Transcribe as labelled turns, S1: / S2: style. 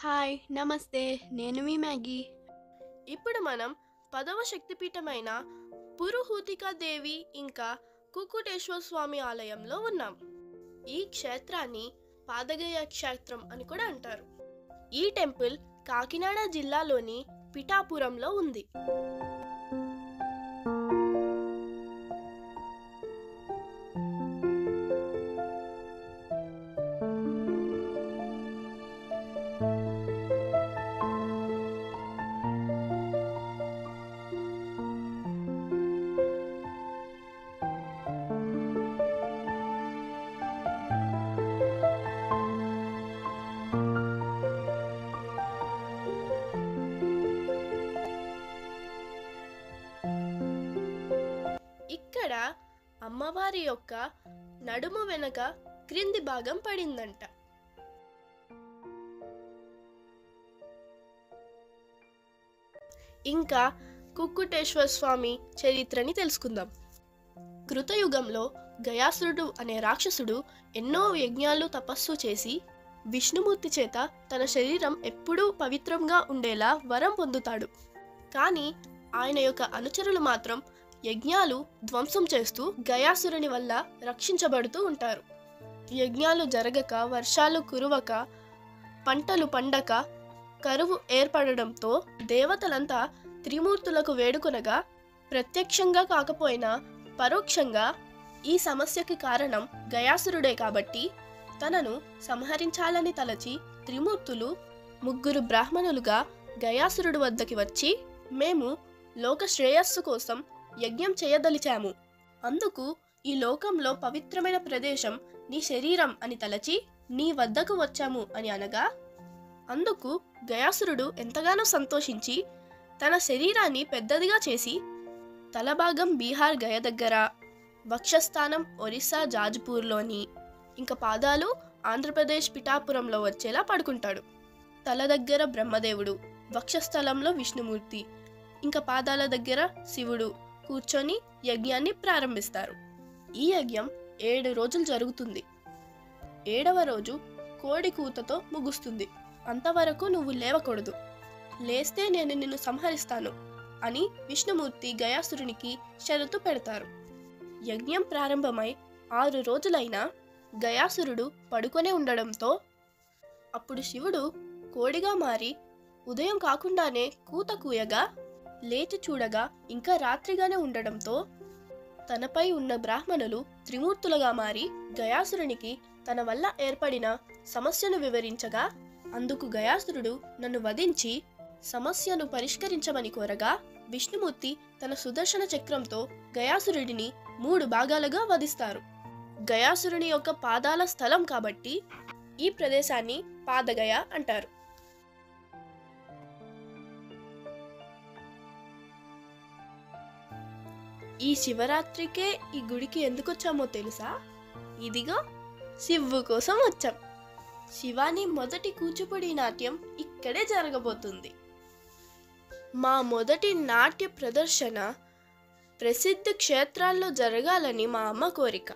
S1: Hi నమస్తే. నేను మీ Maggi.
S2: ఇప్పుడు మనం 10వ శక్తిపీఠమైన పురుహూతికా దేవి ఇంకా కుక్కుటేశ్వర స్వామి ఆలయంలో ఉన్నాం. ఈ క్షేత్రాన్ని పాదగయ క్షేత్రం అని కూడా అంటారు. ఈ టెంపుల్ కాకినాడ జిల్లాలోని పిఠాపురంలో ఉంది. ఇక్కడ అమ్మవారి యొక్క నడుము వెనక క్రింది భాగం పడిందంట. ఇంకా కుక్కుటేశ్వర స్వామి చరిత్రని తెలుసుకుందాం. కృతయుగంలో గయాసురుడు అనే రాక్షసుడు ఎన్నో యజ్ఞాలు తపస్సు చేసి విష్ణుమూర్తి చేత తన శరీరం ఎప్పుడూ పవిత్రంగా ఉండేలా వరం పొందుతాడు. కానీ ఆయన యొక్క అనుచరులు మాత్రం యజ్ఞాలు ధ్వంసం చేస్తూ గయాసురుని వల్ల రక్షించబడుతూ ఉంటారు. యజ్ఞాలు జరగక, వర్షాలు కురవక, పంటలు పండక, కరువు ఏర్పడడంతో దేవతలంతా త్రిమూర్తులకు వేడుకొనగా ప్రత్యక్షంగా కాకపోయినా పరోక్షంగా ఈ సమస్యకి కారణం గయాసురుడే కాబట్టి తనను సంహరించాలని తలచి త్రిమూర్తులు 3 బ్రాహ్మణులుగా గయాసురుడు వద్దకి వచ్చి, మేము లోక శ్రేయస్సు కోసం యజ్ఞం చేయదలిచాము. అందుకు ఈ లోకంలో పవిత్రమైన ప్రదేశం నీ శరీరం అని తలచి నీ వద్దకు వచ్చాము అని అనగా, అందుకు గయాసురుడు ఎంతగానో సంతోషించి తన శరీరాన్ని పెద్దదిగా చేసి తలభాగం బీహార్ గయ దగ్గర, వక్షస్థానం ఒరిస్సా జాజ్పూర్లోని, ఇంకా పాదాలు ఆంధ్రప్రదేశ్ పిఠాపురంలో వచ్చేలా పడుకుంటాడు. తల దగ్గర బ్రహ్మదేవుడు, వక్షస్థలంలో విష్ణుమూర్తి, ఇంకా పాదాల దగ్గర శివుడు కూర్చొని యజ్ఞాన్ని ప్రారంభిస్తారు. ఈ యజ్ఞం 7 రోజులు జరుగుతుంది. 7వ రోజు కోడి కూతతో ముగుస్తుంది. అంతవరకు నువ్వు లేవకూడదు, లేస్తే నేను నిన్ను సంహరిస్తాను అని విష్ణుమూర్తి గయాసురునికి షరతు పెడతారు. యజ్ఞం ప్రారంభమై 6 రోజులైనా గయాసురుడు పడుకొనే ఉండడంతో అప్పుడు శివుడు కోడిగా మారి ఉదయం కాకుండానే కూత కూయగా లేచి చూడగా ఇంకా రాత్రిగానే ఉండడంతో తనపై ఉన్న బ్రాహ్మణులు త్రిమూర్తులుగా మారి గయాసురునికి తన వల్ల ఏర్పడిన సమస్యను వివరించగా, అందుకు గయాసురుడు నన్ను వధించి సమస్యను పరిష్కరించమని కోరగా విష్ణుమూర్తి తన సుదర్శన చక్రంతో గయాసురుడిని 3 భాగాలుగా వధిస్తారు. గయాసురుని యొక్క పాదాల స్థలం కాబట్టి ఈ ప్రదేశాన్ని పాదగయ అంటారు. ఈ శివరాత్రికే ఈ గుడికి ఎందుకు వచ్చామో తెలుసా? ఇదిగో శివు కోసం వచ్చాం. శివాని మొదటి కూచిపూడి నాట్యం ఇక్కడే జరగబోతుంది. మా మొదటి నాట్య ప్రదర్శన ప్రసిద్ధ క్షేత్రాల్లో జరగాలని మా అమ్మ కోరిక.